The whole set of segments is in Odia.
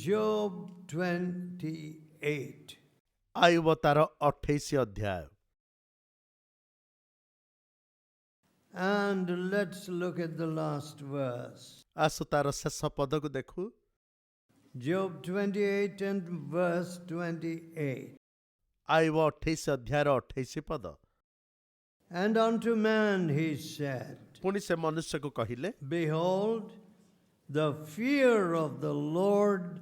Job 28. ଆୟୁବ ତାର 28 ଅଧ୍ୟାୟ। And let's look at the last verse. ଆସୁ ତାର ଶେଷ ପଦକୁ ଦେଖୁ। Job 28 and verse 28. ଆୟୁବ 28 ଅଧ୍ୟାୟର 28 ପଦ। And unto man he said, ପୁଣି ସେ ମନୁଷ୍ୟକୁ କହିଲେ, Behold, the fear of the Lord,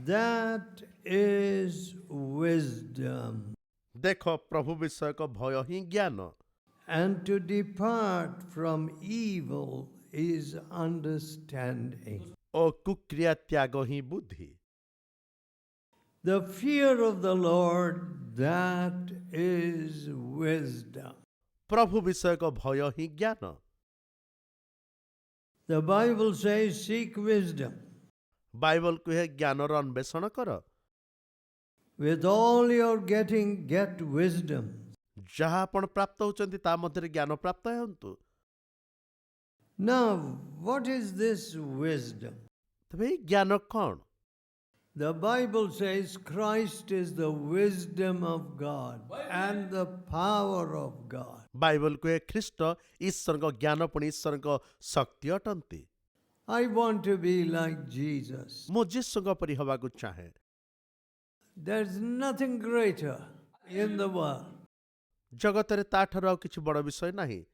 that is wisdom, ଦେଖ ପ୍ରଭୁ ବିଷୟକ ଭୟ ହିଁ ଜ୍ଞାନ, and to depart from evil is understanding. ଓ କୁକ୍ରିୟା ତ୍ୟାଗ ହିଁ ବୁଦ୍ଧି। The fear of the Lord, that is wisdom. ପ୍ରଭୁ ବିଷୟକ ଭୟ ହିଁ ଜ୍ଞାନ। The Bible says, seek wisdom. Bible କୁହେ ଜ୍ଞାନର ଅନ୍ୱେଷଣ କର। With all your getting, get wisdom. ଯାହା ଆପଣ ପ୍ରାପ୍ତ ହେଉଛନ୍ତି ତା ମଧ୍ୟରେ ଜ୍ଞାନ ପ୍ରାପ୍ତ ହେଉନ୍ତୁ। Now, what is this wisdom? ତେବେ ଏଇ ଜ୍ଞାନ କ'ଣ? The Bible says Christ is the wisdom of God and the power of God. Bible କୁହେ ଖ୍ରୀଷ୍ଟ ଈଶ୍ୱରଙ୍କ ଜ୍ଞାନ ପୁଣି ଈଶ୍ୱରଙ୍କ ଶକ୍ତି ଅଟନ୍ତି। I want to be like Jesus. ମୁଁ ଯୀଶୁଙ୍କ ପରି ହେବାକୁ ଚାହେଁ। There's nothing greater in the world. ଜଗତରେ ତାଠାରୁ ଆଉ କିଛି ବଡ଼ ବିଷୟ ନାହିଁ।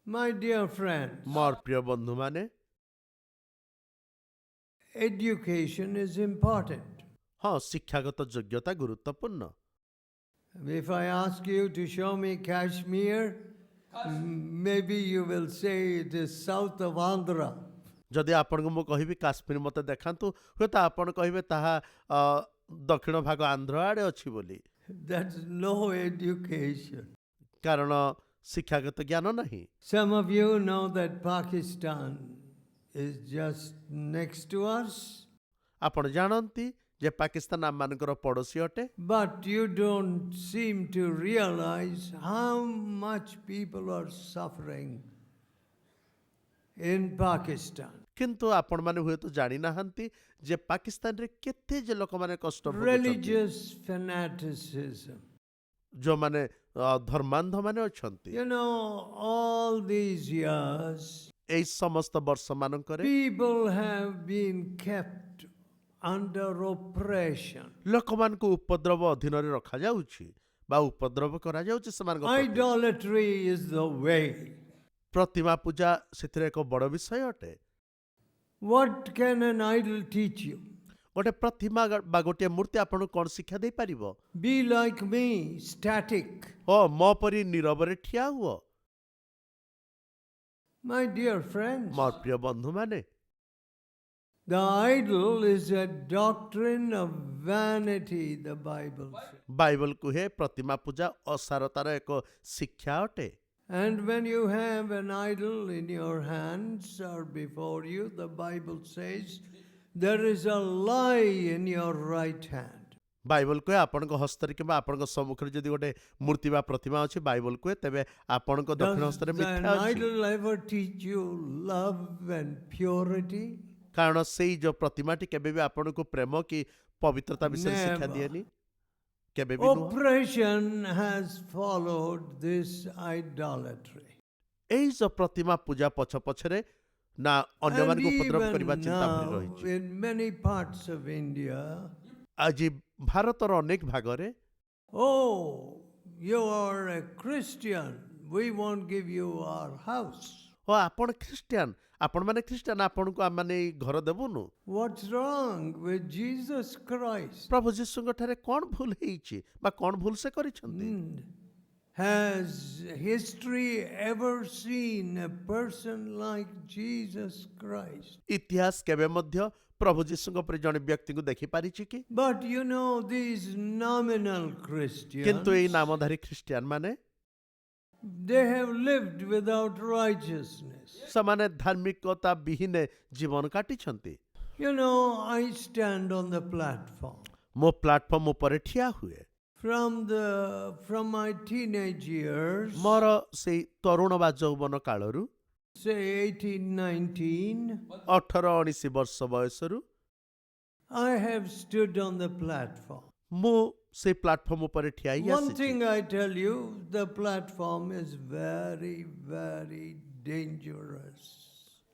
My dear friends, ମୋର ପ୍ରିୟ ବନ୍ଧୁମାନେ, education is important. ହଁ ଶିକ୍ଷାଗତ ଯୋଗ୍ୟତା ଗୁରୁତ୍ୱପୂର୍ଣ୍ଣ। If I ask you to show me Kashmir, maybe you will say it is south of Andhra. ଯଦି ଆପଣଙ୍କୁ ମୁଁ କହିବି କାଶ୍ମୀର ମୋତେ ଦେଖାନ୍ତୁ, ହୁଏତ ଆପଣ କହିବେ ତାହା ଦକ୍ଷିଣ ଭାଗ ଆନ୍ଧ୍ର ଆଡ଼େ ଅଛି ବୋଲି। That's no education. କାରଣ ଶିକ୍ଷାଗତ ଜ୍ଞାନ ନାହିଁ। Some of you know that Pakistan is just next to us, ଆପଣ ଜାଣନ୍ତି ଯେ ପାକିସ୍ତାନ ଆମମାନଙ୍କର ପଡ଼ୋଶୀ ଅଟେ। but you don't seem to realize how much people are suffering in Pakistan. କିନ୍ତୁ ଆପଣମାନେ ହୁଏତ ଜାଣିନାହାନ୍ତି ଯେ ପାକିସ୍ତାନରେ କେତେ ଯେ ଲୋକମାନେ କଷ୍ଟ ଭୋଗୁଛନ୍ତି। Religious fanaticism. ଯେଉଁମାନେ ଧର୍ମାନ୍ଧମାନେ ଅଛନ୍ତି, You know, all these years, ଏଇ ସମସ୍ତ ବର୍ଷମାନଙ୍କରେ people have been kept under oppression. ଲୋକମାନଙ୍କୁ ଉପଦ୍ରବ ଅଧୀନରେ ରଖାଯାଉଛି ବା ଉପଦ୍ରବ କରାଯାଉଛି ସେମାନଙ୍କ ପ୍ରତି। Idolatry is the way. ପ୍ରତିମା ପୂଜା ସେଥିରେ ଏକ ବଡ଼ ବିଷୟ ଅଟେ। What can an idol teach you? ଗୋଟେ ପ୍ରତିମା ବା ଗୋଟିଏ ମୂର୍ତ୍ତି ଆପଣଙ୍କୁ କ'ଣ ଶିକ୍ଷା ଦେଇପାରିବ? Be like me, static. ଓ ମୋ ପରି ନୀରବରେ ଠିଆ ହୁଅ। My dear friends, ମୋର ପ୍ରିୟ ବନ୍ଧୁମାନେ, the idol is a doctrine of vanity, the Bible says. Bible କୁହେ ପ୍ରତିମା ପୂଜା ଅସାରତାର ଏକ ଶିକ୍ଷା ଅଟେ। And when you have an idol in your hands or before you, the Bible says there is a lie in your right hand. Bible କୁହେ ଆପଣଙ୍କ ହସ୍ତରେ କିମ୍ବା ଆପଣଙ୍କ ସମ୍ମୁଖରେ ଯଦି ଗୋଟେ ମୂର୍ତ୍ତି ବା ପ୍ରତିମା ଅଛି, ବାଇବଲ କୁହେ ତେବେ ଆପଣଙ୍କ ଦକ୍ଷିଣ Does ହସ୍ତରେ an ମିଥ୍ୟା ଅଛି। idol ever teach you love and purity? କାରଣ ସେଇ ଯୋଉ ପ୍ରତିମାଟି କେବେ ବି ଆପଣଙ୍କୁ ପ୍ରେମ କି ପବିତ୍ରତା ବିଷୟରେ ଶିକ୍ଷା Never. ଦିଏନି, କେବେ ବି ନୁହଁ। Oppression has followed this idolatry. ଏଇ ଯୋଉ ପ୍ରତିମା ପୂଜା ପଛରେ ନା And ଅନ୍ୟମାନଙ୍କୁ ଉପଦ୍ରବ even କରିବା ଚିନ୍ତା ଭରି now, ରହିଛି। in many parts of India, ଆଜି ଭାରତର ଅନେକ ଭାଗରେ, oh, you are a Christian, we won't give you our house. ଓ ଆପଣ ଖ୍ରୀଷ୍ଟିଆନ, ଆପଣମାନେ ଖ୍ରୀଷ୍ଟିଆନ, ଆପଣଙ୍କୁ ଆମମାନେ ଏଇ ଘର ଦେବୁନୁ। What's wrong with Jesus Christ? ପ୍ରଭୁ ଯୀଶୁଙ୍କ ଠାରେ କ'ଣ ଭୁଲ ହେଇଛି ବା କ'ଣ ଭୁଲ ସେ କରିଛନ୍ତି? Has history ever seen a person like Jesus Christ? ଇତିହାସ କେବେ ମଧ୍ୟ ପ୍ରଭୁ ଯୀଶୁଙ୍କ ପରି ଜଣେ ବ୍ୟକ୍ତିଙ୍କୁ ଦେଖିପାରିଛି କି? But you know, these nominal କିନ୍ତୁ Christians, ଏଇ ନାମଧାରୀ ଖ୍ରୀଷ୍ଟିଆନ ମାନେ, they have lived without righteousness. ସେମାନେ ଧାର୍ମିକତା ବିହୀନ ଜୀବନ କାଟିଛନ୍ତି। You know, I stand on the platform. ମୋ ପ୍ଲାଟଫର୍ମ ଉପରେ ଠିଆ ହୁଏ। From my teenage years, ମୋର ସେଇ ତରୁଣ ବା ଯୌବନ କାଳରୁ, say 18, 19, 18-19 ବର୍ଷ ବୟସରୁ I have stood on the platform. ମୁଁ ସେ ପ୍ଲାଟଫର୍ମ ଉପରେ ଠିଆ ହେଇ One ଆସିଛି। thing I tell you, the platform is very, very dangerous.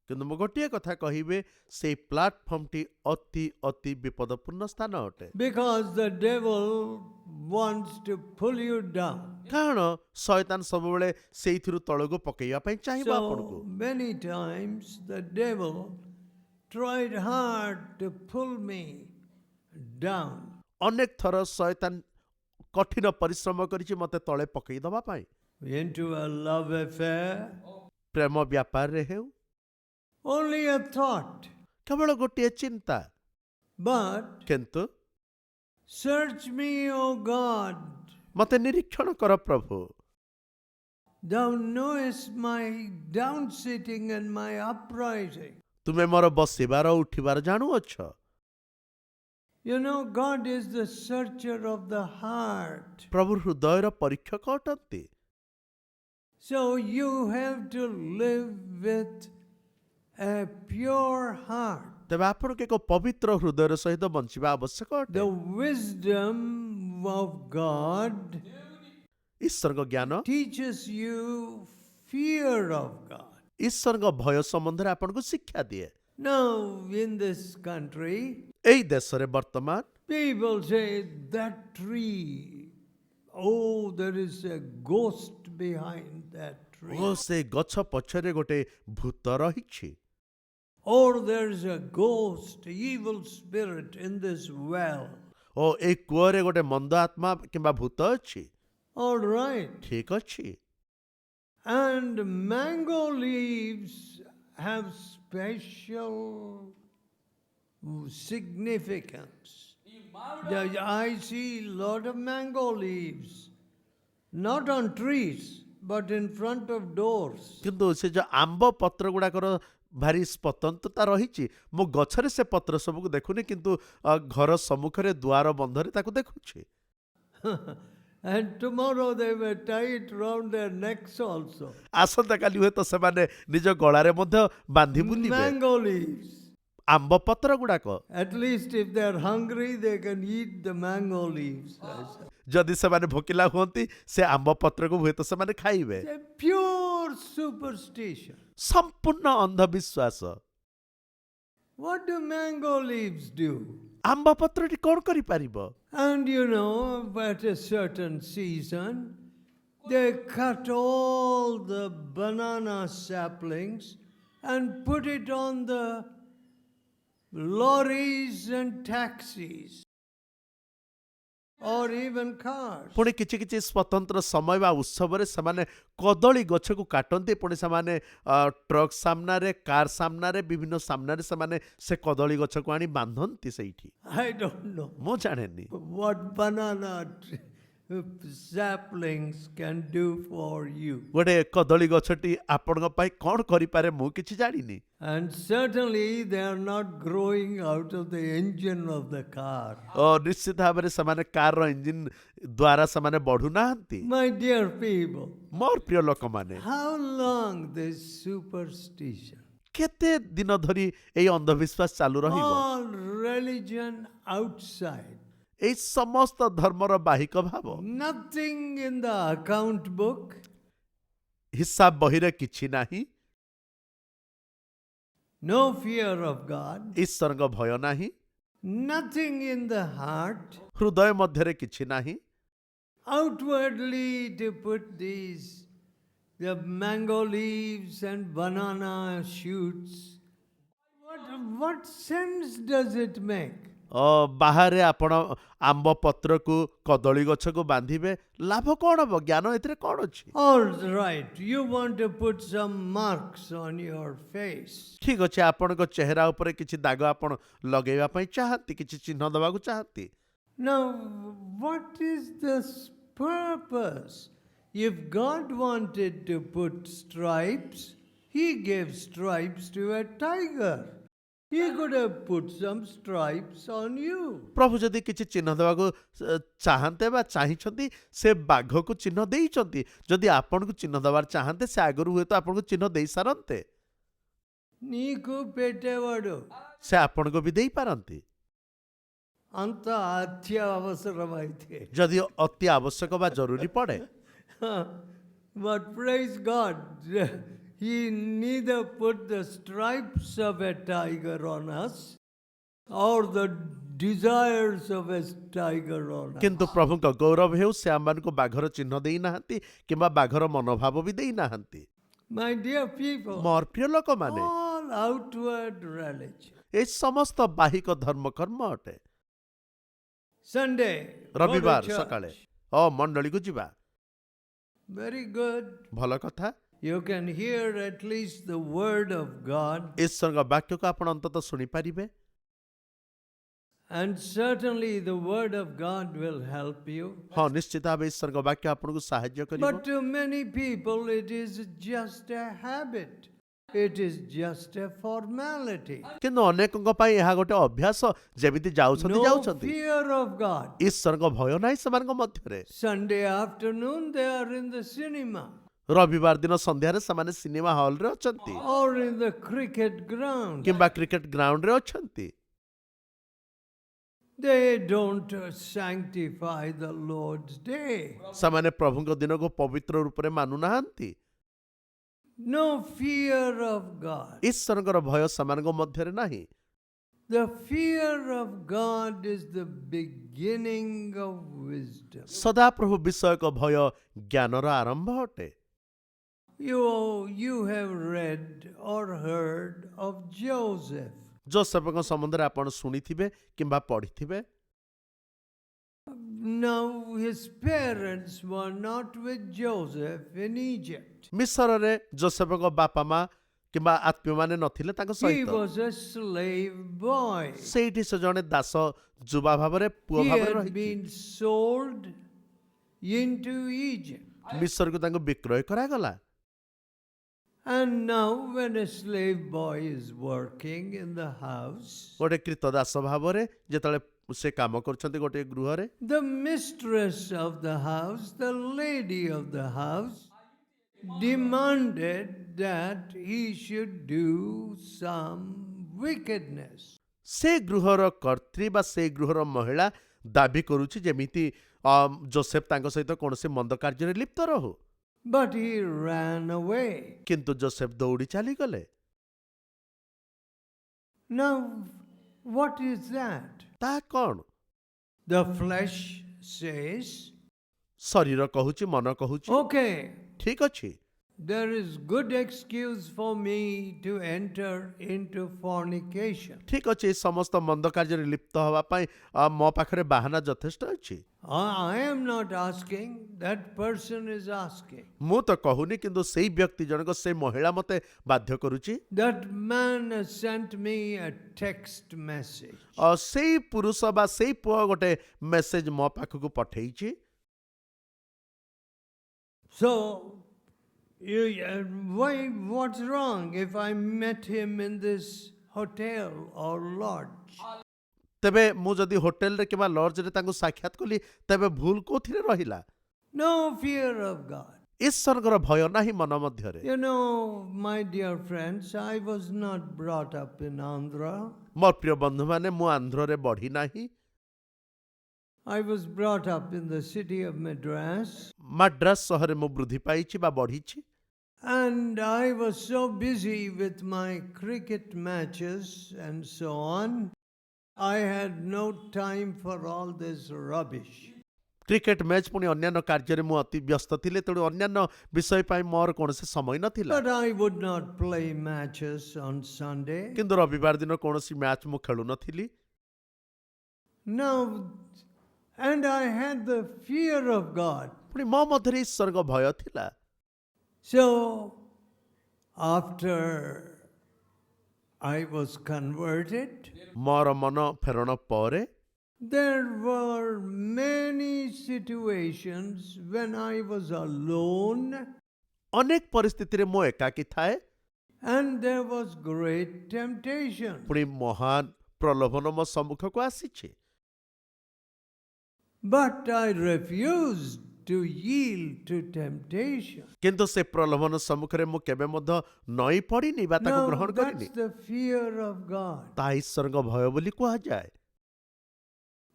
କିନ୍ତୁ ମୁଁ ଗୋଟିଏ କଥା କହିବି, ସେଇ ପ୍ଲାଟଫର୍ମଟି ଅତି ଅତି ବିପଦପୂର୍ଣ୍ଣ ସ୍ଥାନ ଅଟେ। Because the devil wants to pull you down. କାରଣ ଶୟତାନ ସବୁବେଳେ ସେଇଥିରୁ ତଳକୁ ପକେଇବା ପାଇଁ ଚାହିଁବ ଆପଣଙ୍କୁ। So many times the devil tried hard to pull me down. ଅନେକ ଥର ଶୟତାନ କଠିନ ପରିଶ୍ରମ କରିଛି ମୋତେ ତଳେ ପକେଇ ଦେବା ପାଇଁ। Into a love affair. ପ୍ରେମ ବ୍ୟାପାରରେ ହେଉ, Only a thought. କେବଳ ଗୋଟିଏ ଚିନ୍ତା। But କିନ୍ତୁ search me, O God. ମୋତେ ନିରୀକ୍ଷଣ କର ପ୍ରଭୁ। Thou knowest my down sitting and my uprising. ତୁମେ ମୋର ବସିବାର ଉଠିବାର ଜାଣୁଅଛ। You know, God is the searcher of the heart. ପ୍ରଭୁ ହୃଦୟର ପରୀକ୍ଷକ ଅଟନ୍ତି। So you have to live with a pure heart. ତେବେ ଆପଣଙ୍କୁ ଏକ ପବିତ୍ର ହୃଦୟର ସହିତ ବଞ୍ଚିବା ଆବଶ୍ୟକ ଅଟେ। The wisdom of God ଈଶ୍ୱରଙ୍କ ଜ୍ଞାନ, teaches you fear of God. ଈଶ୍ୱରଙ୍କ ଭୟ ସମ୍ବନ୍ଧରେ ଆପଣଙ୍କୁ ଶିକ୍ଷା ଦିଏ। Now, in this country, ଏଇ ଦେଶରେ ବର୍ତ୍ତମାନ people say that tree, oh, there is a ghost behind that tree. ଓ ସେ ଗଛ ପଛରେ ଗୋଟେ ଭୂତ ରହିଛି, Or there's a ghost, evil spirit in this well. ଓ ଏଇ କୂଅରେ ଗୋଟେ ମନ୍ଦ ଆତ୍ମା କିମ୍ବା ଭୂତ ଅଛି। All right. ଠିକ ଅଛି। And mango leaves have special significance. I see a lot of mango leaves, not on trees, but in front of doors. କିନ୍ତୁ ସେ ଯୋଉ ଆମ୍ବ ପତ୍ର ଗୁଡାକର ଭାରି ସ୍ୱତନ୍ତ୍ରତା ରହିଛି। ମୁଁ ଗଛରେ ସେ ପତ୍ର ସବୁକୁ ଦେଖୁନି, କିନ୍ତୁ ଘର ସମ୍ମୁଖରେ ଦୁଆର ବନ୍ଧରେ ତାକୁ ଦେଖୁଛି। And tomorrow they may tie it round their necks also. ଆସନ୍ତାକାଲି ହୁଏତ ସେମାନେ ନିଜ ଗଳାରେ ମଧ୍ୟ ବାନ୍ଧି ବୁଲିବେ Mango leaves. ଆମ୍ବ ପତ୍ର ଗୁଡାକ। At least if they're hungry, they can eat the mango leaves. ଯଦି ସେମାନେ ଭୋକିଲା ହୁଅନ୍ତି, ସେ ଆମ୍ବ ପତ୍ରକୁ ହୁଏତ ସେମାନେ ଖାଇବେ। It's a pure superstition. ସମ୍ପୂର୍ଣ୍ଣ ଅନ୍ଧବିଶ୍ୱାସ। What do mango leaves do? ଆମ୍ବ ପତ୍ରଟି କ'ଣ କରିପାରିବ? And you know, at a certain season, they cut all the banana saplings and put it on the lorries and taxis, or even cars. ପୁଣି କିଛି କିଛି ସ୍ୱତନ୍ତ୍ର ସମୟ ବା ଉତ୍ସବରେ ସେମାନେ କଦଳୀ ଗଛକୁ କାଟନ୍ତି। ପୁଣି ସେମାନେ ଟ୍ରକ୍ ସାମ୍ନାରେ, କାର୍ ସାମ୍ନାରେ, ବିଭିନ୍ନ ସାମ୍ନାରେ ସେମାନେ ସେ କଦଳୀ ଗଛକୁ ଆଣି ବାନ୍ଧନ୍ତି ସେଇଠି। I don't know ମୁଁ ଜାଣେନି what banana saplings can do for you. ଗୋଟେ କଦଳୀ ଗଛଟି ଆପଣଙ୍କ ପାଇଁ କ'ଣ କରିପାରେ ମୁଁ କିଛି ଜାଣିନି। And certainly they are not growing out of the engine of the car. ନିଶ୍ଚିତ ଭାବରେ ସେମାନେ କାରର ଇଞ୍ଜିନ ଦ୍ୱାରା ସେମାନେ ବଢୁନାହାନ୍ତି। My dear people, ମୋର ପ୍ରିୟ ଲୋକମାନେ, how long this superstition? କେତେ ଦିନ ଧରି ଏଇ ଅନ୍ଧବିଶ୍ୱାସ ଚାଲୁ ରହିବ? All religion outside. ଏଇ ସମସ୍ତ ଧର୍ମର ବାହିକ ଭାବ, Nothing in the account book. ହିସାବ ବହିରେ କିଛି ନାହିଁ। No fear of God. ଈଶ୍ୱରଙ୍କ ଭୟ ନାହିଁ। Nothing in the heart. ହୃଦୟ ମଧ୍ୟରେ କିଛି ନାହିଁ। Outwardly to put the mango leaves and banana shoots. What sense does it make? ବାହାରେ ଆପଣ ଆମ୍ବ ପତ୍ରକୁ କଦଳୀ ଗଛକୁ ବାନ୍ଧିବେ, ଲାଭ କ'ଣ ହବ? ଜ୍ଞାନ ଏଥିରେ କ'ଣ ଅଛି? All right, you want to put some marks on your face. ଠିକ ଅଛି, ଆପଣଙ୍କ ଚେହେରା ଉପରେ କିଛି ଦାଗ ଆପଣ ଲଗେଇବା ପାଇଁ ଚାହାନ୍ତି, କିଛି ଚିହ୍ନ ଦେବାକୁ ଚାହାନ୍ତି। Now, what is the purpose? If God wanted to put stripes, He gave stripes to a tiger. He could have put some stripes on you. ପ୍ରଭୁ ଯଦି କିଛି ଚିହ୍ନ ଦେବାକୁ ଚାହାନ୍ତେ ବା ଚାହିଁଛନ୍ତି, ସେ ବାଘକୁ ଚିହ୍ନ ଦେଇଛନ୍ତି। ଯଦି ଆପଣଙ୍କୁ ଚିହ୍ନ ଦେବାର ଚାହାନ୍ତେ, ସେ ଆଗରୁ ହୁଏତ ଆପଣଙ୍କୁ ଚିହ୍ନ ଦେଇ ସାରନ୍ତେ। Neeku petevadu. ସେ ଆପଣଙ୍କୁ ବି ଦେଇପାରନ୍ତି। anta atyavasaramaithe. ଯଦି ଅତି ଆବଶ୍ୟକ ବା ଜରୁରୀ ପଡ଼େ But praise God, He neither put the stripes of a tiger on us or the desires of a tiger on us. କିନ୍ତୁ ପ୍ରଭୁଙ୍କ ଗୌରବ ହେଉ ସେ ଆମମାନଙ୍କୁ ବାଘର ଚିହ୍ନ ଦେଇନାହାନ୍ତି କିମ୍ବା ବାଘର ମନୋଭାବ ବି ଦେଇନାହାନ୍ତି। My dear people, ମୋର ପ୍ରିୟ ଲୋକମାନେ all outward religion. ଏ ସମସ୍ତ ବାହିକ ଧର୍ମକର୍ମ ଅଟେ। Sunday, go to ରବିବାର church. ସକାଳେ ମଣ୍ଡଳୀକୁ ଯିବା Very good. ଭଲ କଥା। You can hear at least the word of God, ଈଶ୍ୱରଙ୍କ ବାକ୍ୟକୁ ଆପଣ ଅନ୍ତତଃ ଶୁଣିପାରିବେ and certainly the word of God will help you. ହଁ ନିଶ୍ଚିତ ଭାବେ ଈଶ୍ୱରଙ୍କ ବାକ୍ୟ ଆପଣଙ୍କୁ ସାହାଯ୍ୟ କରିବ। But to many people, it is just a habit. It is just a formality. କିନ୍ତୁ ଅନେକଙ୍କ ପାଇଁ ଏହା ଗୋଟେ ଅଭ୍ୟାସ, ଯେମିତି ଯାଉଛନ୍ତି No ଯାଉଛନ୍ତି, fear of God. ଈଶ୍ୱରଙ୍କ ଭୟ ନାହିଁ ସେମାନଙ୍କ ମଧ୍ୟରେ। Sunday afternoon, they are in the cinema ରବିବାର ଦିନ ସନ୍ଧ୍ୟାରେ ସେମାନେ ସିନେମା ହଲରେ ଅଛନ୍ତି or in the cricket ground. କିମ୍ବା କ୍ରିକେଟ ଗ୍ରାଉଣ୍ଡରେ ଅଛନ୍ତି। They don't sanctify the Lord's day. ସେମାନେ ପ୍ରଭୁଙ୍କ ଦିନକୁ ପବିତ୍ର ରୂପରେ ମାନୁନାହାନ୍ତି। No fear of God. ଈଶ୍ୱରଙ୍କର ଭୟ ସେମାନଙ୍କ ମଧ୍ୟରେ ନାହିଁ। The fear of God is the beginning of wisdom. ସଦାପ୍ରଭୁ ବିଷୟକ ଭୟ ଜ୍ଞାନର ଆରମ୍ଭ ଅଟେ। You have read or heard of Joseph. ଯୋସେଫଙ୍କ ସମ୍ବନ୍ଧରେ ଆପଣ ଶୁଣିଥିବେ କିମ୍ବା ପଢିଥିବେ। Now his parents were not with Joseph in Egypt. ମିଶରରେ ଯୋସେଫଙ୍କ ବାପା ମା କିମ୍ବା ଆତ୍ମୀୟମାନେ ନଥିଲେ ତାଙ୍କ He ସହିତ। was a slave boy. ସେଇଠି ସେ ଜଣେ ଦାସ ଯୁବା ଭାବରେ ପୁଅ He ଭାବରେ had ରହିଛି। been sold into Egypt. ମିଶରକୁ ତାଙ୍କୁ ବିକ୍ରୟ କରାଗଲା। And now when a slave boy is working in the house, ଗୋଟେ କ୍ରୀତଦାସ ଭାବରେ ଯେତେବେଳେ ସେ କାମ କରୁଛନ୍ତି ଗୋଟେ ଗୃହରେ, the mistress of the house, the lady of the house, demanded that he should do some wickedness. ସେ ଗୃହର କର୍ତ୍ରୀ ବା ସେ ଗୃହର ମହିଳା ଦାବି କରୁଛି ଯେମିତି ଯୋସେଫ ତାଙ୍କ ସହିତ କୌଣସି ମନ୍ଦ କାର୍ଯ୍ୟରେ ଲିପ୍ତ ରହୁ। But he ran away. କିନ୍ତୁ ଯୋସେଫ ଦୌଡ଼ି ଚାଲିଗଲେ। Now, what is that? ତାହା କ'ଣ? The flesh says, ଶରୀର କହୁଛି, ମନ କହୁଛି, okay, ଠିକ ଅଛି, there is good excuse for me to enter into fornication. ଠିକ ଅଛି, ଏ ସମସ୍ତ ମନ୍ଦ କାର୍ଯ୍ୟରେ ଲିପ୍ତ ହେବା ପାଇଁ ମୋ ପାଖରେ ବାହାନା ଯଥେଷ୍ଟ ଅଛି। I am not asking, that person is asking. ମୁଁ ତ କହୁନି, କିନ୍ତୁ ସେଇ ବ୍ୟକ୍ତି ଜଣକ ସେ ମହିଳା ମୋତେ ବାଧ୍ୟ କରୁଛି। That man has sent me a text message. ସେଇ ପୁରୁଷ ବା ସେଇ ପୁଅ ଗୋଟେ ମେସେଜ ମୋ ପାଖକୁ ପଠେଇଛି। So, what's wrong if I met him in this hotel or lodge? ତେବେ ମୁଁ ଯଦି ହୋଟେଲରେ କିମ୍ବା ଲଜରେ ତାଙ୍କୁ ସାକ୍ଷାତ କଲି ତେବେ ଭୁଲ କୋଉଥିରେ ରହିଲା? No fear of God. ଈଶ୍ୱରଙ୍କର ଭୟ ନାହିଁ ମନ ମଧ୍ୟରେ। You know, my dear friends, I was not brought up in Andhra. ମୋର ପ୍ରିୟ ବନ୍ଧୁମାନେ, ମୁଁ ଆନ୍ଧ୍ରରେ ବଢି ନାହିଁ। I was brought up in the city of Madras. Madras ସହରରେ ମୁଁ ବୃଦ୍ଧି ପାଇଛି ବା ବଢିଛି। And I was so busy with my cricket matches and so on, I had no time for all this rubbish. Cricket match ପୁଣି ଅନ୍ୟାନ୍ୟ କାର୍ଯ୍ୟରେ ମୁଁ ଅତି ବ୍ୟସ୍ତ ଥିଲି, ତେଣୁ ଅନ୍ୟାନ୍ୟ ବିଷୟ ପାଇଁ ମୋର କୌଣସି ସମୟ ନଥିଲା। But I would not play matches on Sunday. କିନ୍ତୁ ରବିବାର ଦିନ କୌଣସି ମ୍ୟାଚ୍ ମୁଁ ଖେଳୁନଥିଲି। Now, and I had the fear of God. ପୁଣି ମୋ ମଧ୍ୟରେ ଈଶ୍ୱରଙ୍କ ଭୟ ଥିଲା। So, after I was converted, ମୋର ମନ ଫେରଣ ପରେ there were many situations when I was alone ଅନେକ ପରିସ୍ଥିତିରେ ମୁଁ ଏକାକୀ ଥାଏ, and there was great temptation. ପୁଣି ମହାନ ପ୍ରଲୋଭନ ମୋ ସମ୍ମୁଖକୁ ଆସିଛି। But I refused to yield to temptation. କିନ୍ତୁ ସେ ପ୍ରଲୋଭନ ସମ୍ମୁଖରେ ମୁଁ କେବେ ମଧ୍ୟ ନଇଁ ପଡ଼ିନି ବା ତାକୁ No, ଗ୍ରହଣ that's କରିନି। the fear of God. ତାହା ଈଶ୍ୱରଙ୍କ ଭୟ ବୋଲି କୁହାଯାଏ।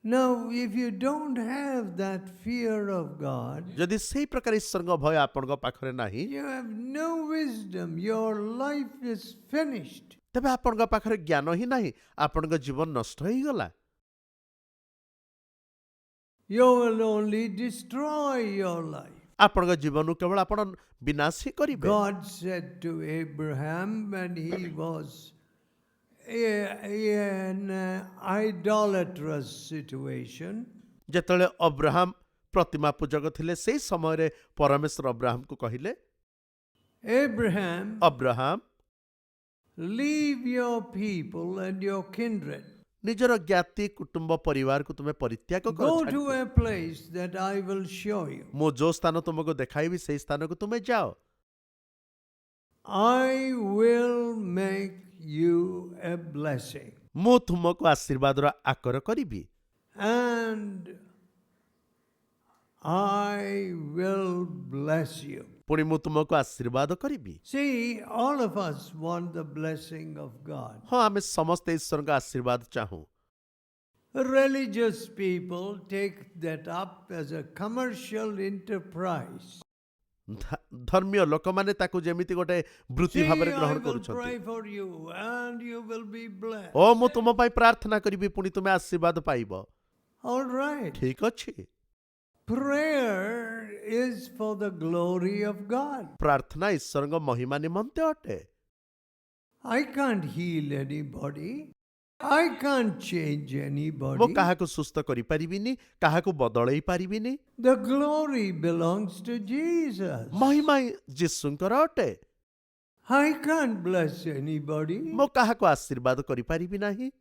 Now, if you don't have that fear of God, ଯଦି ସେଇ ପ୍ରକାର ଈଶ୍ୱରଙ୍କ ଭୟ ଆପଣଙ୍କ ପାଖରେ ନାହିଁ, you have no wisdom. Your life is finished. ତେବେ ଆପଣଙ୍କ ପାଖରେ ଜ୍ଞାନ ହିଁ ନାହିଁ, ଆପଣଙ୍କ ଜୀବନ ନଷ୍ଟ ହେଇଗଲା। You will only destroy your life. ଆପଣଙ୍କ ଜୀବନକୁ କେବଳ ଆପଣ ବିନାଶ ହିଁ କରିବେ। God said to Abraham when he was in an idolatrous situation, ଯେତେବେଳେ ଅବ୍ରାହମ ପ୍ରତିମା ପୂଜକ ଥିଲେ, ସେଇ ସମୟରେ ପରମେଶ୍ୱର ଅବ୍ରାହମକୁ କହିଲେ, Abraham, Abraham leave your people and your kindred. ନିଜର ଜ୍ଞାତି କୁଟୁମ୍ବ ପରିବାରକୁ ତୁମେ ପରିତ୍ୟାଗ କର, Go ଛାଡ଼ି to ଦିଅ। a place that I will show you. ମୁଁ ଯୋଉ ସ୍ଥାନ ତୁମକୁ ଦେଖାଇବି ସେଇ ସ୍ଥାନକୁ ତୁମେ ଯାଅ। I will make you a blessing. ମୁଁ ତୁମକୁ ଆଶୀର୍ବାଦର ଆକର କରିବି And I will bless you. ପୁଣି ମୁଁ ତୁମକୁ ଆଶୀର୍ବାଦ କରିବି। See, all of us want the blessing of God. ହଁ, ଆମେ ସମସ୍ତେ ଈଶ୍ୱରଙ୍କ ଆଶୀର୍ବାଦ ଚାହୁଁ। Religious people take that up as a commercial enterprise. ଧର୍ମୀୟ ଲୋକମାନେ ତାକୁ ଯେମିତି ଗୋଟେ ବୃତ୍ତି See, ଭାବରେ I ଗ୍ରହଣ will କରୁଛନ୍ତି। pray for you and you will be blessed. ଓ ମୁଁ ତୁମ ପାଇଁ ପ୍ରାର୍ଥନା କରିବି, ପୁଣି ତୁମେ ଆଶୀର୍ବାଦ ପାଇବ। All right. ଠିକ ଅଛି। Prayer is for the glory of God. ପ୍ରାର୍ଥନା ଈଶ୍ୱରଙ୍କ ମହିମା ନିମନ୍ତେ ଅଟେ। I can't heal anybody. I can't change ମୁଁ anybody. କାହାକୁ ସୁସ୍ଥ କରିପାରିବିନି, କାହାକୁ ବଦଳେଇ ପାରିବିନି। The glory belongs to Jesus. ମହିମା ଯୀଶୁଙ୍କର ଅଟେ। I can't bless anybody. ମୁଁ କାହାକୁ ଆଶୀର୍ବାଦ କରିପାରିବି ନାହିଁ।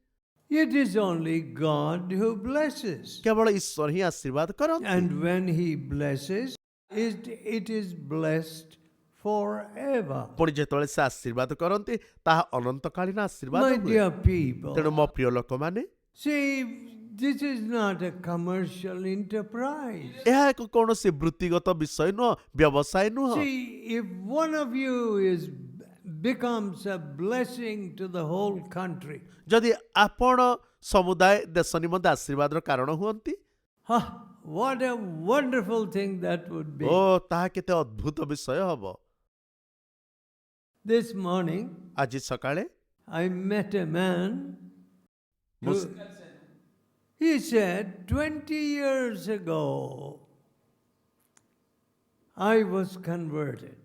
It is only God who blesses. କେବଳ ଈଶ୍ୱର ହିଁ ଆଶୀର୍ବାଦ କରନ୍ତି। And when He blesses, it is blessed forever. ପୁଣି ଯେତେବେଳେ ସେ ଆଶୀର୍ବାଦ କରନ୍ତି, ତାହା ଅନନ୍ତକାଳୀନ ଆଶୀର୍ବାଦ My ହୁଏ। dear people, ତେଣୁ ମୋ ପ୍ରିୟ ଲୋକମାନେ, see, this is not a commercial enterprise. ଏହା ଏକ କୌଣସି ବୃତ୍ତିଗତ ବିଷୟ ନୁହଁ, ବ୍ୟବସାୟ ନୁହଁ। See, if one of you becomes a blessing to the whole country, ଯଦି ଆପଣ ସମୁଦାୟ ଦେଶ ନିମନ୍ତେ ଆଶୀର୍ବାଦର କାରଣ ହୁଅନ୍ତି, what a wonderful thing that would be. ଓ ତାହା କେତେ ଅଦ୍ଭୁତ ବିଷୟ ହବ। This morning, ଆଜି ସକାଳେ I met a man who, ମୁଁ he said, 20 years ago, I was converted.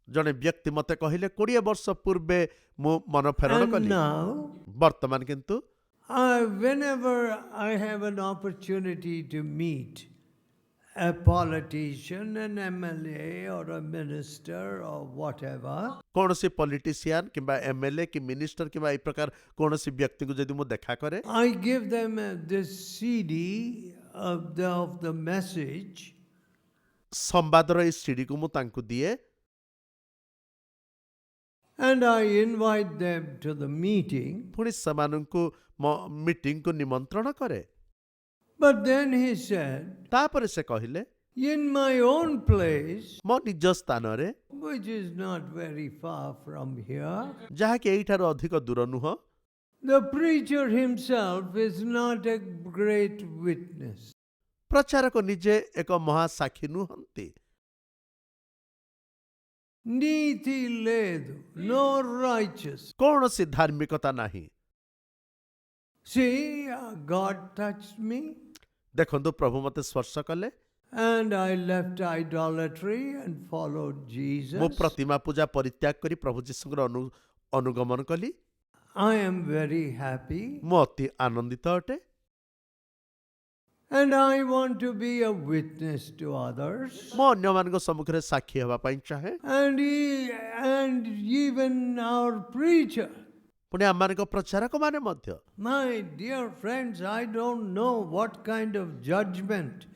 ଜଣେ ବ୍ୟକ୍ତି ମତେ କହିଲେ 20 ବର୍ଷ ପୂର୍ବେ ମୁଁ ମନ ଫେରଣ And କଲି, now, ବର୍ତ୍ତମାନ କିନ୍ତୁ whenever I have an opportunity to meet a politician, an MLA or a minister or whatever, କୌଣସି ପଲିଟିସିଆନ କିମ୍ବା ଏମଏଲଏ କି ମିନିଷ୍ଟର କିମ୍ବା ଏହି ପ୍ରକାର କୌଣସି ବ୍ୟକ୍ତିଙ୍କୁ ଯଦି ମୁଁ ଦେଖା କରେ, I give them this CD of the message, ସମ୍ବାଦର ଏହି ସିଡିକୁ ମୁଁ ତାଙ୍କୁ ଦିଏ and I invite them to the meeting. ପୁଣି ସେମାନଙ୍କୁ ମୋ ମିଟିଂକୁ ନିମନ୍ତ୍ରଣ କରେ। But then he said, ତାପରେ ସେ କହିଲେ, in my own place, ମୋ ନିଜ ସ୍ଥାନରେ, which is not very far from here, ଯାହାକି ଏଇଠାରୁ ଅଧିକ ଦୂର ନୁହଁ, the preacher himself is not a great witness. ପ୍ରଚାରକ ନିଜେ ଏକ ମହାସାକ୍ଷୀ ନୁହନ୍ତି। Niti ledu, no righteous. କୌଣସି ଧାର୍ମିକତା ନାହିଁ। See, God touched me ଦେଖନ୍ତୁ, ପ୍ରଭୁ ମୋତେ ସ୍ପର୍ଶ କଲେ, and I left idolatry and followed Jesus. ମୁଁ ପ୍ରତିମା ପୂଜା ପରିତ୍ୟାଗ କରି ପ୍ରଭୁ ଯୀଶୁଙ୍କର ଅନୁଗମନ କଲି। I am very happy ମୁଁ ଅତି ଆନନ୍ଦିତ ଅଟେ and I want to be a witness to others. ମୁଁ ଅନ୍ୟମାନଙ୍କ ସମ୍ମୁଖରେ ସାକ୍ଷୀ ହେବା ପାଇଁ ଚାହେଁ। And even our preacher. ପୁଣି ଆମମାନଙ୍କ ପ୍ରଚାରକମାନେ ମଧ୍ୟ। My dear friends, I don't know what kind of judgment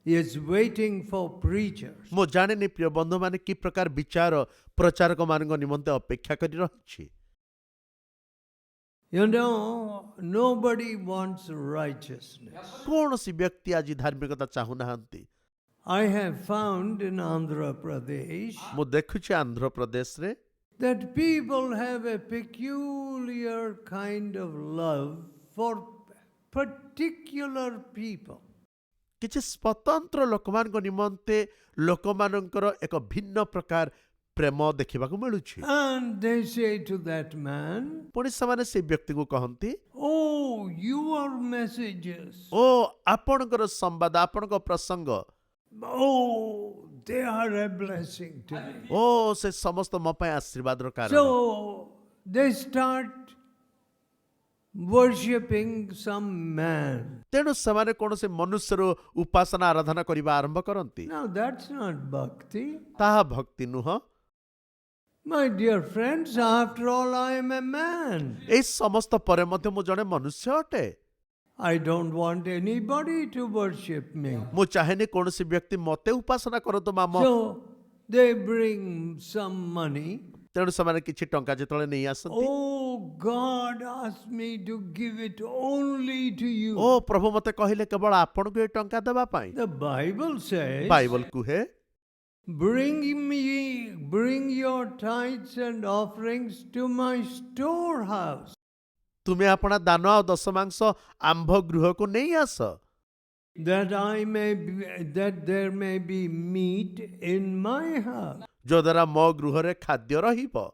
is waiting for preachers. ମୁଁ ଜାଣିନି ପ୍ରିୟ ବନ୍ଧୁମାନେ କି ପ୍ରକାର ବିଚାର ପ୍ରଚାରକମାନଙ୍କ ନିମନ୍ତେ ଅପେକ୍ଷା କରି ରହିଛି। You know, nobody wants righteousness. କୌଣସି ବ୍ୟକ୍ତି ଆଜି ଧାର୍ମିକତା ଚାହୁଁନାହାନ୍ତି। I have found in Andhra Pradesh ମୁଁ ଦେଖୁଛି ଆନ୍ଧ୍ରପ୍ରଦେଶରେ that people have a peculiar kind of love for particular people. କିଛି ସ୍ୱତନ୍ତ୍ର ଲୋକମାନଙ୍କ ନିମନ୍ତେ ଲୋକମାନଙ୍କର ଏକ ଭିନ୍ନ ପ୍ରକାର ପ୍ରେମ ଦେଖିବାକୁ ମିଳୁଛି। And they say to that man, ପୁଣି ସେମାନେ ସେ ବ୍ୟକ୍ତିକୁ କହନ୍ତି, "Oh, your messages, ଓ ଆପଣଙ୍କର ସମ୍ବାଦ, ଆପଣଙ୍କ ପ୍ରସଙ୍ଗ, oh, they are a blessing to me." ଓ ସେ ସମସ୍ତ ମୋ ପାଇଁ ଆଶୀର୍ବାଦର କାରଣ। So they start worshipping some man. ତେଣୁ ସେମାନେ କୌଣସି ମନୁଷ୍ୟର ଉପାସନା ଆରାଧନା କରିବା ଆରମ୍ଭ କରନ୍ତି। Now that's not bhakti. ତାହା ଭକ୍ତି ନୁହଁ। My dear friends, after all, I am a man. ଏହି ସମସ୍ତ ପରେ ମଧ୍ୟ ମୁଁ ଜଣେ ମନୁଷ୍ୟ ଅଟେ। I don't want anybody to worship me. ମୁଁ ଚାହେଁନି କୌଣସି ବ୍ୟକ୍ତି ମୋତେ ଉପାସନା କରନ୍ତୁ ମାମ। So they bring some money. ତେଣୁ ସେମାନେ କିଛି ଟଙ୍କା ଯେତେବେଳେ ନେଇ ଆସନ୍ତି, Oh, God asked me to give it only to you. ଓ ପ୍ରଭୁ ମୋତେ କହିଲେ କେବଳ ଆପଣଙ୍କୁ ଏ ଟଙ୍କା ଦେବା ପାଇଁ। The Bible says, ବାଇବଲ କୁହେ, bring your tithes and offerings to my storehouse. ତୁମେ ଆପଣା ଦାନ ଆଉ ଦଶମାଂଶ ଆମ୍ଭ ଗୃହକୁ ନେଇ ଆସ, that there may be meat in my house. ଯଦ୍ୱାରା ମୋ ଗୃହରେ ଖାଦ୍ୟ ରହିବ।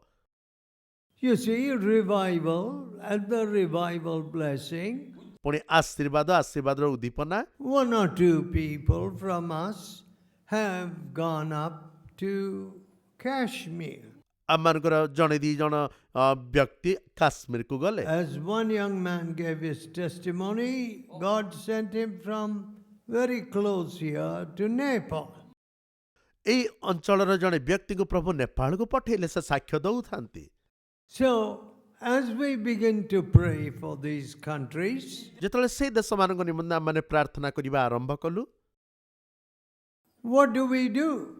You see, revival and the revival blessing. ପୁଣି ଆଶୀର୍ବାଦର ଉଦ୍ଦୀପନା। One or two people from us have gone up to Kashmir. ଆମମାନଙ୍କର ଜଣେ ଦି ଜଣ ବ୍ୟକ୍ତି କାଶ୍ମୀରକୁ ଗଲେ। As one young man gave his testimony, God sent him from very close here to Nepal. ଏଇ ଅଞ୍ଚଳର ଜଣେ ବ୍ୟକ୍ତିଙ୍କୁ ପ୍ରଭୁ ନେପାଳକୁ ପଠେଇଲେ, ସେ ସାକ୍ଷ୍ୟ ଦଉଥାନ୍ତି। So, as we begin to pray for these countries, ଯେତେବେଳେ ସେଇ ଦେଶମାନଙ୍କ ନିମନ୍ତେ ଆମମାନେ ପ୍ରାର୍ଥନା କରିବା ଆରମ୍ଭ କଲୁ, what do?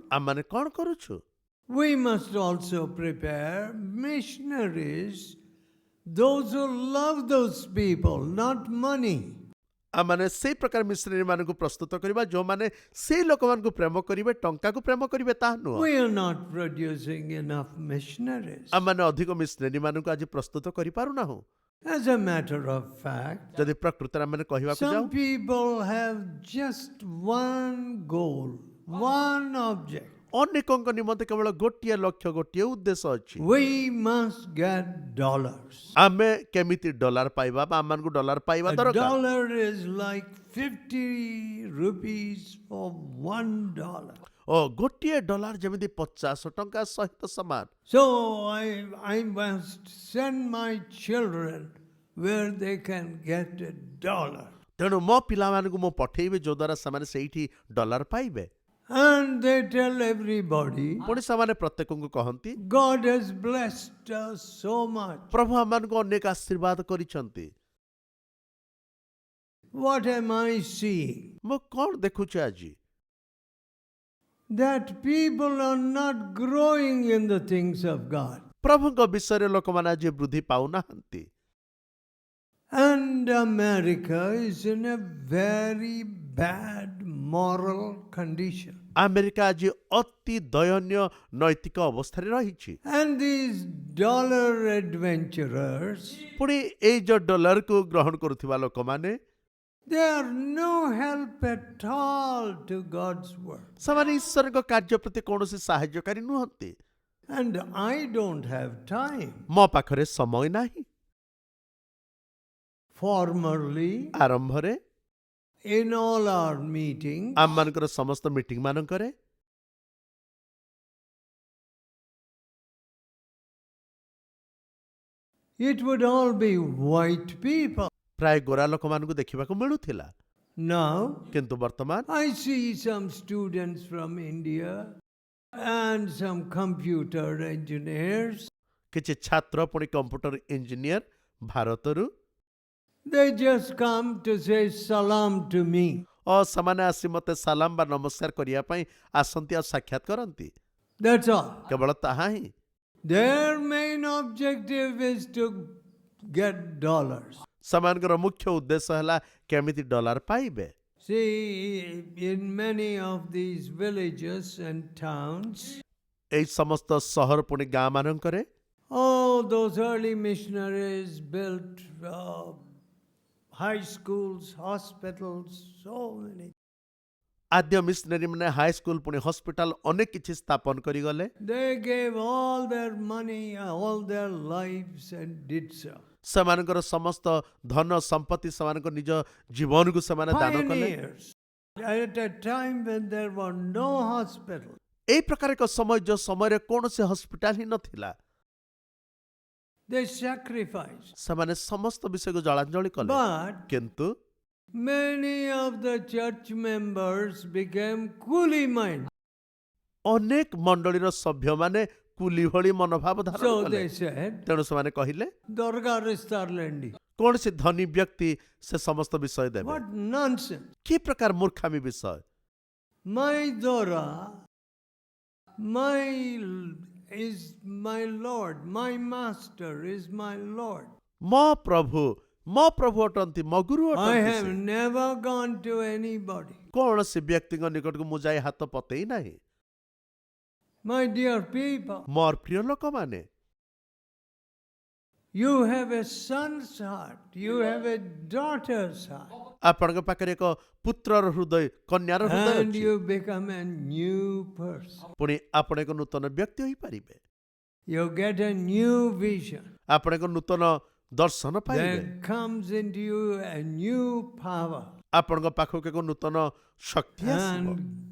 ଆମମାନେ କ'ଣ କରୁଛୁ? We must also prepare missionaries, those who love those people, not money. ଆମମାନେ ସେଇ ପ୍ରକାର ମିଶନରୀ ମାନଙ୍କୁ ପ୍ରସ୍ତୁତ କରିବା ଯେଉଁମାନେ ସେଇ ଲୋକମାନଙ୍କୁ ପ୍ରେମ କରିବେ, ଟଙ୍କାକୁ ପ୍ରେମ କରିବେ ତାହା ନୁହଁ। We are not producing enough missionaries. ଆମମାନେ ଅଧିକ ମିଶନରୀ ମାନଙ୍କୁ ଆଜି ପ୍ରସ୍ତୁତ କରିପାରୁନାହୁଁ। As a matter of fact, ଯଦି ପ୍ରକୃତରେ ଆମମାନେ କହିବାକୁ ଯାଉ, some people have just one goal, one object. ଅନେକଙ୍କ ନିମନ୍ତେ କେବଳ ଗୋଟିଏ ଲକ୍ଷ୍ୟ, ଗୋଟିଏ ଉଦ୍ଦେଶ୍ୟ ଅଛି। We must get dollars. ଆମେ କେମିତି ଡଲାର ପାଇବା ବା ଆମମାନଙ୍କୁ ଡଲାର ପାଇବା A ଦରକାର। dollar is like 50 rupees for $1. ଓ ଗୋଟିଏ ଡଲାର ଯେମିତି 50 ଟଙ୍କା ସହିତ ସମାନ। So I must send my children where they can get $1. ତେଣୁ ମୋ ପିଲାମାନଙ୍କୁ ମୁଁ ପଠେଇବି ଯୋଦ୍ୱାରା ସେମାନେ ସେଇଠି ଡଲାର ପାଇବେ। And they tell everybody, ପୁଣି ସେମାନେ ପ୍ରତ୍ୟେକଙ୍କୁ କହନ୍ତି, God has blessed us so much. ପ୍ରଭୁ ଆମମାନଙ୍କୁ ଅନେକ ଆଶୀର୍ବାଦ କରିଛନ୍ତି। What am I seeing? ମୁଁ କ'ଣ ଦେଖୁଛି ଆଜି? That people are not growing in the things of God. ପ୍ରଭୁଙ୍କ ବିଷୟରେ ଲୋକମାନେ ଆଜି ବୃଦ୍ଧି ପାଉନାହାନ୍ତି। And America is in a very bad moral condition. America ଆଜି ଅତି ଦୟନୀୟ ନୈତିକ ଅବସ୍ଥାରେ ରହିଛି। And these dollar adventurers, ପୁଣି ଏଇ ଯୋଉ ଡଲାରକୁ ଗ୍ରହଣ କରୁଥିବା ଲୋକମାନେ, they are no help at all to God's work. ସେମାନେ ଈଶ୍ୱରଙ୍କ କାର୍ଯ୍ୟ ପ୍ରତି କୌଣସି ସାହାଯ୍ୟକାରୀ ନୁହନ୍ତି। And I don't have time. ମୋ ପାଖରେ ସମୟ ନାହିଁ। Formerly, ଆରମ୍ଭରେ in all our meetings, ଆମମାନଙ୍କର ସମସ୍ତ ମିଟିଂ ମାନଙ୍କରେ it would all be white people. ପ୍ରାୟ ଗୋରା ଲୋକମାନଙ୍କୁ ଦେଖିବାକୁ ମିଳୁଥିଲା। Now, କିନ୍ତୁ ବର୍ତ୍ତମାନ I see some students from India and some computer engineers. କିଛି ଛାତ୍ର ପୁଣି କମ୍ପ୍ୟୁଟର ଇଞ୍ଜିନିୟର ଭାରତରୁ, They just come to say salam to me. ଓ ସେମାନେ ଆସି ମୋତେ ସାଲାମ ବା ନମସ୍କାର କରିବା ପାଇଁ ଆସନ୍ତି ଆଉ ସାକ୍ଷାତ କରନ୍ତି। That's all. କେବଳ ତାହା ହିଁ। Their main objective is to get dollars. ସେମାନଙ୍କର ମୁଖ୍ୟ ଉଦ୍ଦେଶ୍ୟ ହେଲା କେମିତି ଡଲାର ପାଇବେ। See, in many of these villages and towns, ଏଇ ସମସ୍ତ ସହର ପୁଣି ଗାଁ ମାନଙ୍କରେ oh, those early missionaries built high schools, hospitals, so many. आद्य मिशनरी मैंने हाई स्कूल पुणी हॉस्पिटल अनेक किछि स्थापन करी गले They gave all their money, all their lives, and did so. सेमानकर समस्त धन संपत्ति सेमानकर निज जीवन को सेमाने दान कले Pioneers. At a time when there were no hospitals, एई प्रकार एक समय जो समय रे कौन से हॉस्पिटल ही नथिला they sacrificed. सेमाने समस्त विषय को जलांजलि कले But किंतु many of the church members became coolie minded. अनेक मंडलीर सभ्य माने कुली भली मनोभाव धारण So कले they said, तेणु सेमाने कहिले Durga Ristarlendi. कौन से धनी व्यक्ति से समस्त विषय देबे What nonsense. कि प्रकार मूर्खामी विषय My Dora, is my Lord. My Master is my Lord. म प्रभु अटंती म गुरु I अटंती have से। never gone to anybody. कौन से व्यक्ति निकट को मुझे हाथ पते ही नहीं My dear people, मोर प्रिय लोक माने you have a son's heart. You have a daughter's heart. आपण पाखरे एक पुत्रर हृदय कन्यार हृदय And अछि you become a new person. पुणी आपण एक नूतन व्यक्ति होई परिबे You get a new vision. आपण एक नूतन दर्शन पाइबे Then comes into you a new power. आपण पाखक एक नूतन शक्ति आसीबो And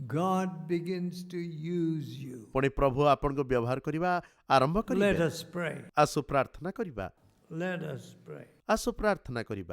God begins to use you. पुणी प्रभु आपण को व्यवहार करिबा आरंभ Let करिबे us pray. आसु प्रार्थना करिबा Let us pray. आसु प्रार्थना करिबा